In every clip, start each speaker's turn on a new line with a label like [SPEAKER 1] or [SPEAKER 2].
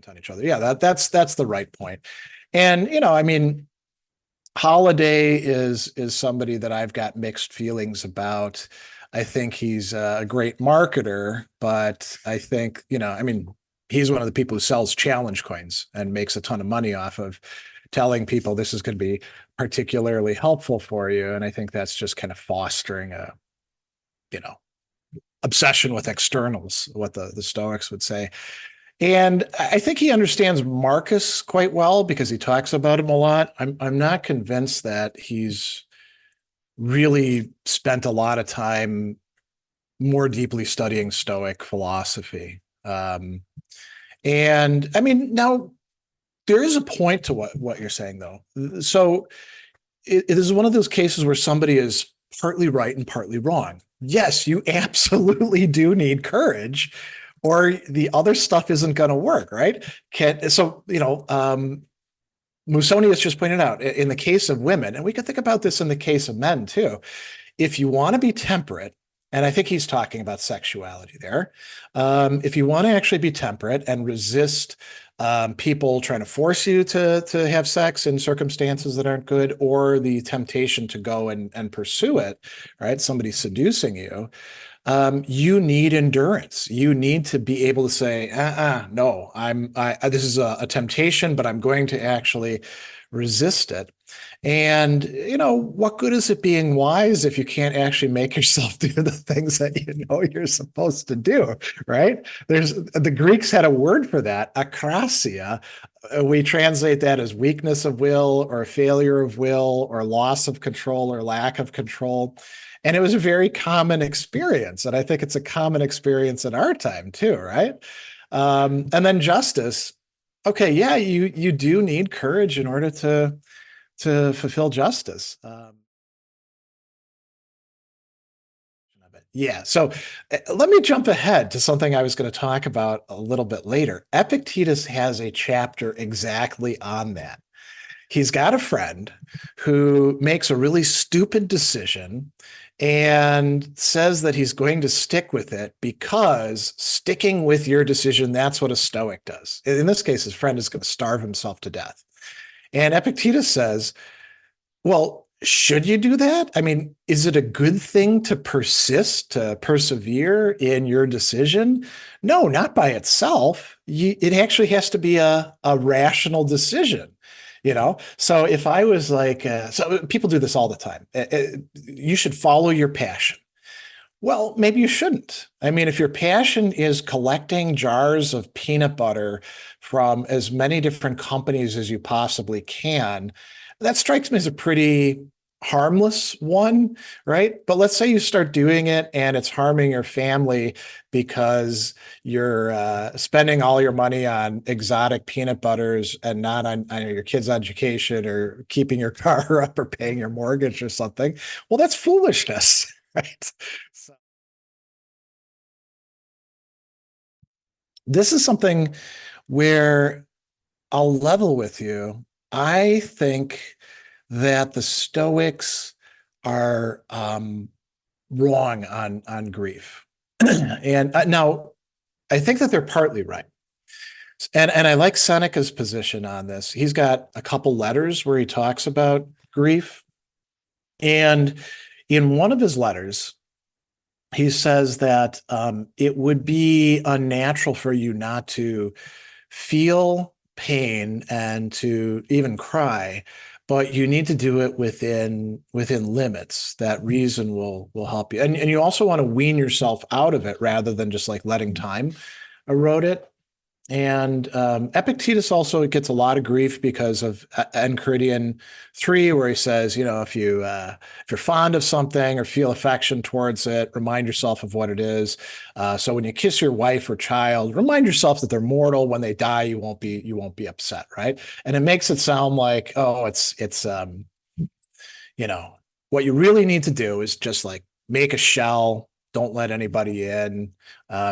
[SPEAKER 1] judgment on each other. Yeah, that's the right point. And, I mean, Holiday is somebody that I've got mixed feelings about. I think he's a great marketer, but I think, I mean, he's one of the people who sells challenge coins and makes a ton of money off of telling people this is going to be particularly helpful for you. And I think that's just kind of fostering a, you know, obsession with externals, what the Stoics would say. And I think he understands Marcus quite well because he talks about him a lot. I'm not convinced that he's really spent a lot of time more deeply studying Stoic philosophy. And I mean, now there is a point to what you're saying, though. So it is one of those cases where somebody is partly right and partly wrong. Yes, you absolutely do need courage, or the other stuff isn't going to work, right? Musonius just pointed out in the case of women, and we could think about this in the case of men too. If you want to be temperate, and I think he's talking about sexuality there, if you want to actually be temperate and resist people trying to force you to have sex in circumstances that aren't good, or the temptation to go and pursue it, right? Somebody seducing you. You need endurance. You need to be able to say, no, this is a temptation, but I'm going to actually resist it. And, what good is it being wise if you can't actually make yourself do the things that you're supposed to do, right? The Greeks had a word for that, akrasia. We translate that as weakness of will or failure of will or loss of control or lack of control. And it was a very common experience. And I think it's a common experience in our time too, right? And then justice. Okay, yeah, you do need courage in order to fulfill justice. Yeah, so let me jump ahead to something I was going to talk about a little bit later. Epictetus has a chapter exactly on that. He's got a friend who makes a really stupid decision and says that he's going to stick with it because sticking with your decision, that's what a Stoic does. In this case, his friend is going to starve himself to death. And Epictetus says, well, should you do that? I mean, is it a good thing to persist, to persevere in your decision? No, not by itself. It actually has to be a rational decision. So if I was like, so people do this all the time. You should follow your passion. Well, maybe you shouldn't. I mean, if your passion is collecting jars of peanut butter from as many different companies as you possibly can, that strikes me as a pretty harmless one, right? But let's say you start doing it and it's harming your family because you're spending all your money on exotic peanut butters and not on your kids' education or keeping your car up or paying your mortgage or something. Well, that's foolishness, right? So this is something where I'll level with you. I think that the Stoics are wrong on grief. And now I think that they're partly right. And I like Seneca's position on this. He's got a couple letters where he talks about grief. And in one of his letters, he says that it would be unnatural for you not to feel pain and to even cry, but you need to do it within limits. That reason will help you. And you also want to wean yourself out of it rather than just like letting time erode it. And Epictetus also gets a lot of grief because of Enchiridion 3, where he says, if you're fond of something or feel affection towards it, remind yourself of what it is. So when you kiss your wife or child, remind yourself that they're mortal. When they die, you won't be upset, right? And it makes it sound like, oh, it's what you really need to do is just like make a shell. Don't let anybody in.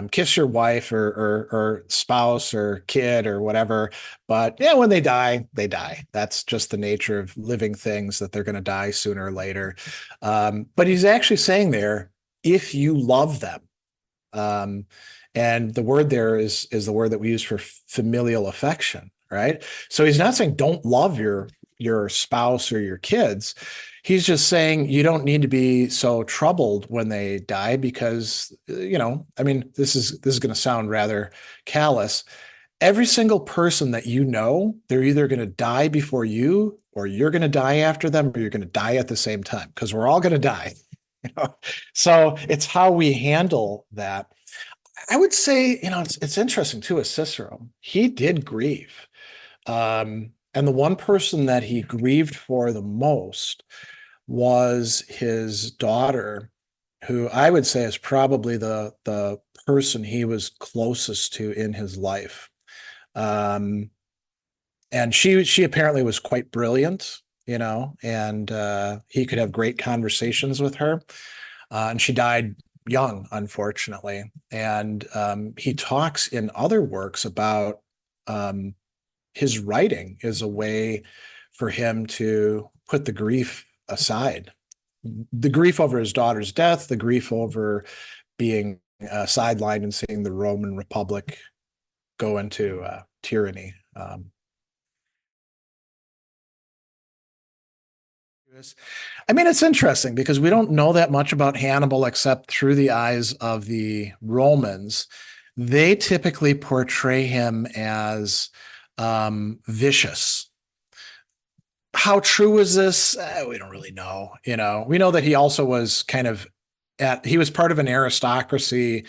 [SPEAKER 1] Kiss your wife or spouse or kid or whatever. But yeah, when they die, they die. That's just the nature of living things, that they're going to die sooner or later. But he's actually saying there, if you love them, And the word there is the word that we use for familial affection, right? So he's not saying don't love your spouse or your kids. He's just saying you don't need to be so troubled when they die because, I mean, this is going to sound rather callous. Every single person that you know, they're either going to die before you or you're going to die after them or you're going to die at the same time because we're all going to die. You know? So it's how we handle that. I would say, it's interesting too, with Cicero. He did grieve. And the one person that he grieved for the most was his daughter, who I would say is probably the person he was closest to in his life. Um, and she apparently was quite brilliant, and he could have great conversations with her. And she died young, unfortunately. And he talks in other works about um, his writing is a way for him to put the grief aside. The grief over his daughter's death, the grief over being sidelined and seeing the Roman Republic go into tyranny. I mean, it's interesting because we don't know that much about Hannibal except through the eyes of the Romans. They typically portray him as vicious. How true is this? We don't really know. We know that he also was kind of he was part of an aristocracy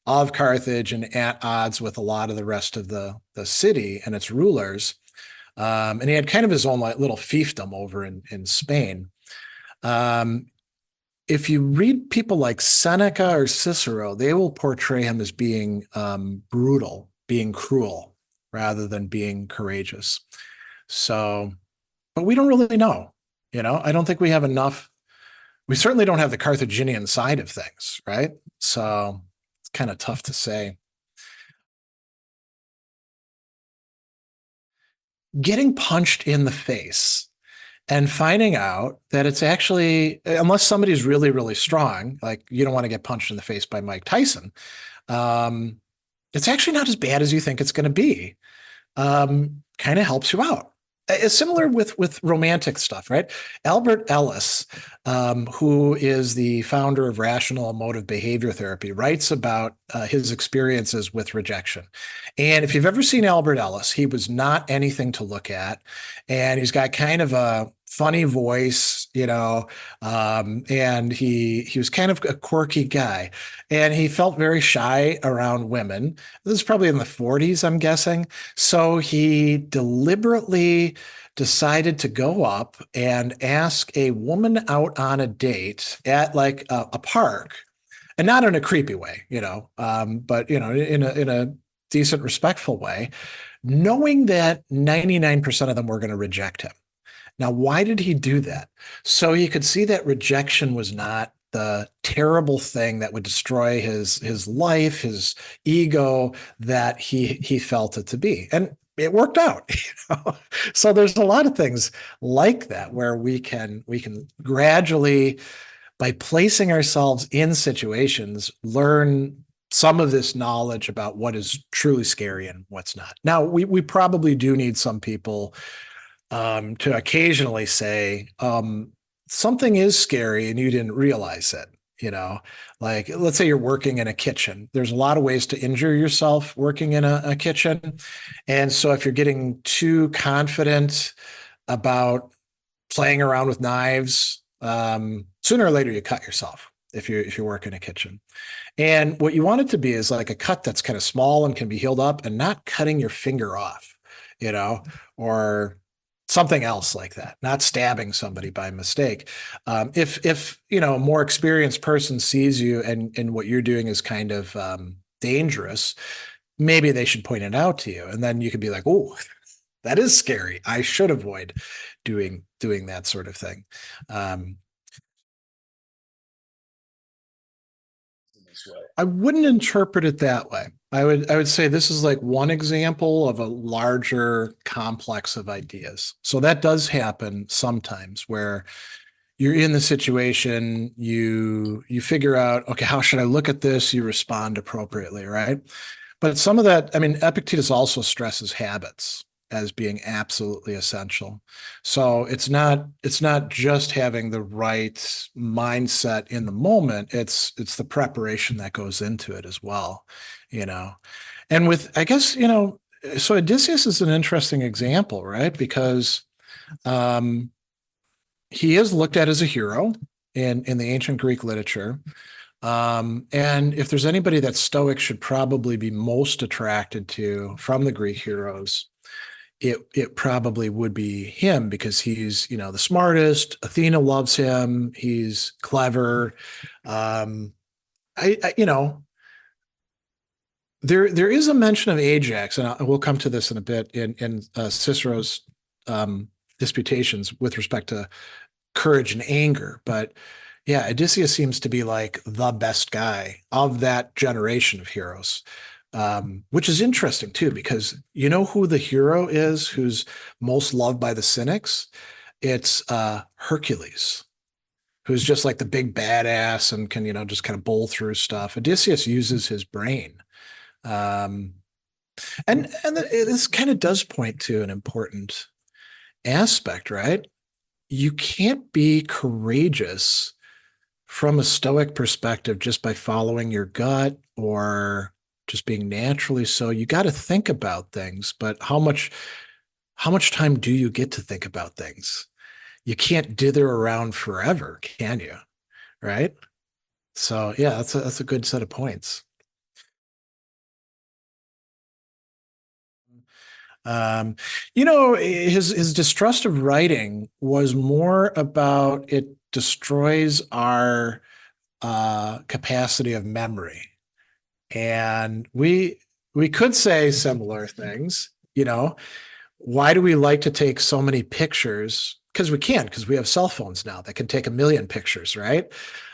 [SPEAKER 1] of Carthage and at odds with a lot of the rest of the city and its rulers. And he had kind of his own little fiefdom over in Spain. Um, if you read people like Seneca or Cicero, they will portray him as being brutal, being cruel, rather than being courageous. So, but we don't really know. I don't think we have enough. We certainly don't have the Carthaginian side of things, right? So it's kind of tough to say. Getting punched in the face and finding out that it's actually, unless somebody's really, really strong, like you don't want to get punched in the face by Mike Tyson, um, it's actually not as bad as you think it's going to be. Kind of helps you out. It's similar with romantic stuff, right? Albert Ellis, who is the founder of rational emotive behavior therapy, writes about his experiences with rejection. And if you've ever seen Albert Ellis, he was not anything to look at, and he's got kind of a funny voice, and he was kind of a quirky guy, and he felt very shy around women. This is probably in the 40s, I'm guessing. So he deliberately decided to go up and ask a woman out on a date at like a park, and not in a creepy way, but in a decent, respectful way, knowing that 99% of them were going to reject him. Now, why did he do that? So he could see that rejection was not the terrible thing that would destroy his life, his ego, that he felt it to be. And it worked out. So there's a lot of things like that where we can gradually, by placing ourselves in situations, learn some of this knowledge about what is truly scary and what's not. Now, we probably do need some people to occasionally say something is scary and you didn't realize it. Like let's say you're working in a kitchen. There's a lot of ways to injure yourself working in a kitchen. And so if you're getting too confident about playing around with knives, sooner or later you cut yourself if you work in a kitchen. And what you want it to be is like a cut that's kind of small and can be healed up, and not cutting your finger off, or something else like that, not stabbing somebody by mistake. If a more experienced person sees you and what you're doing is kind of dangerous, maybe they should point it out to you, and then you can be like, "Oh, that is scary. I should avoid doing that sort of thing." Um, I wouldn't interpret it that way. I would say this is like one example of a larger complex of ideas. So that does happen sometimes where you're in the situation, you figure out, okay, how should I look at this? You respond appropriately, right? But some of that, I mean, Epictetus also stresses habits as being absolutely essential. So it's not just having the right mindset in the moment, it's the preparation that goes into it as well, you know. And with, I guess, so Odysseus is an interesting example, right? Because um he is looked at as a hero in the ancient Greek literature. And if there's anybody that Stoic should probably be most attracted to from the Greek heroes, it probably would be him because he's, the smartest. Athena loves him. He's clever. Um, there is a mention of Ajax, and we'll come to this in a bit in Cicero's disputations with respect to courage and anger. But yeah, Odysseus seems to be like the best guy of that generation of heroes, which is interesting too, because you know who the hero is who's most loved by the cynics? It's Hercules, who's just like the big badass and can, just kind of bowl through stuff. Odysseus uses his brain. Um, and this kind of does point to an important aspect, right? You can't be courageous from a stoic perspective just by following your gut or just being naturally so. You got to think about things, but how much time do you get to think about things? You can't dither around forever, can you? Right? So yeah, that's a good set of points. Um, his distrust of writing was more about it destroys our capacity of memory. And we could say similar things, why do we like to take so many pictures? Because we can, because we have cell phones now that can take a million pictures, right?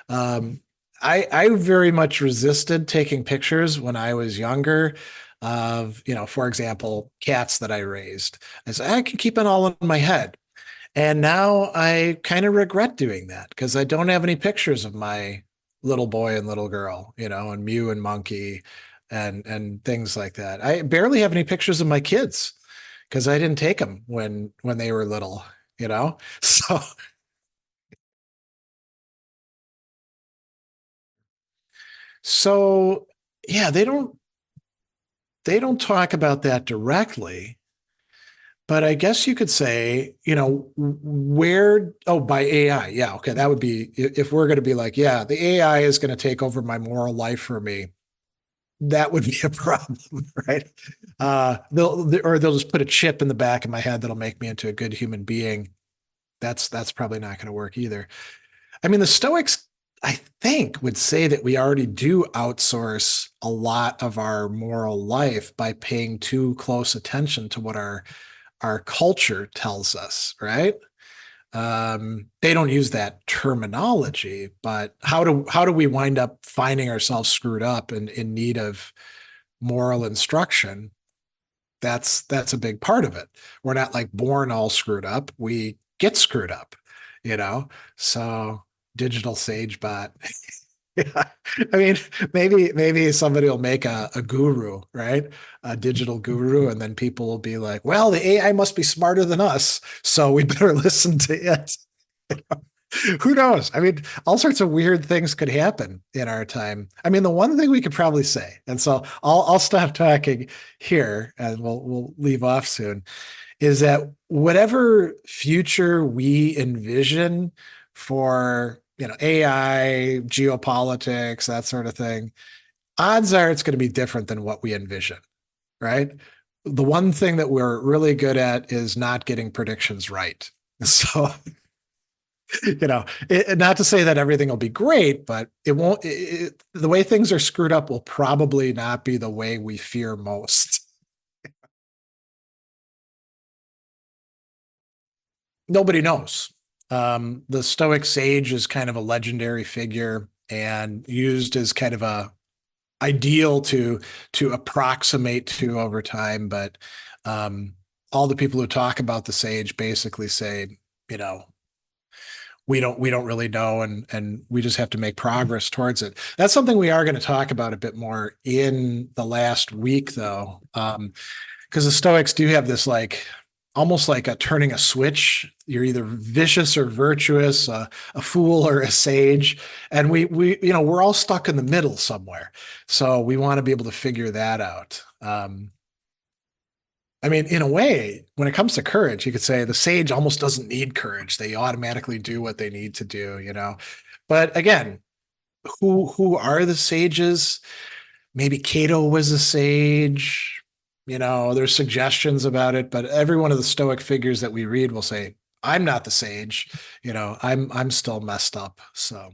[SPEAKER 1] Um, I very much resisted taking pictures when I was younger of, for example, cats that I raised. I said, I can keep it all in my head. And now I kind of regret doing that because I don't have any pictures of my little boy and little girl, and Mew and Monkey and things like that. I barely have any pictures of my kids because I didn't take them when they were little, you know? So so yeah, they don't talk about that directly, but I guess you could say, where, oh, by AI. Yeah, okay. That would be, if we're going to be like, yeah, the AI is going to take over my moral life for me, that would be a problem, right? They'll just put a chip in the back of my head that'll make me into a good human being. That's probably not going to work either. I mean, the Stoics, I think, would say that we already do outsource a lot of our moral life by paying too close attention to what our culture tells us, right? They don't use that terminology, but how do we wind up finding ourselves screwed up and in need of moral instruction? That's a big part of it. We're not like born all screwed up. We get screwed up, you know? So digital sage bot. Yeah. I mean, maybe somebody will make a guru, right? A digital guru, and then people will be like, well, the AI must be smarter than us, so we better listen to it. Who knows? I mean, all sorts of weird things could happen in our time. I mean, the one thing we could probably say, and so I'll stop talking here and we'll leave off soon, is that whatever future we envision for, AI, geopolitics, that sort of thing, odds are it's going to be different than what we envision, right? The one thing that we're really good at is not getting predictions right. So, not to say that everything will be great, but it won't, the way things are screwed up will probably not be the way we fear most. Nobody knows. The Stoic sage is kind of a legendary figure and used as kind of a ideal to approximate to over time. But um, all the people who talk about the sage basically say, you know, we don't really know, and we just have to make progress towards it. That's something we are going to talk about a bit more in the last week, though, because the Stoics do have this like almost like a turning a switch. You're either vicious or virtuous, a fool or a sage, and we we're all stuck in the middle somewhere. So we want to be able to figure that out. I mean, in a way, when it comes to courage, you could say the sage almost doesn't need courage. They automatically do what they need to do. But again, who are the sages? Maybe Cato was a sage. There's suggestions about it, but every one of the Stoic figures that we read will say, I'm not the sage. I'm still messed up. So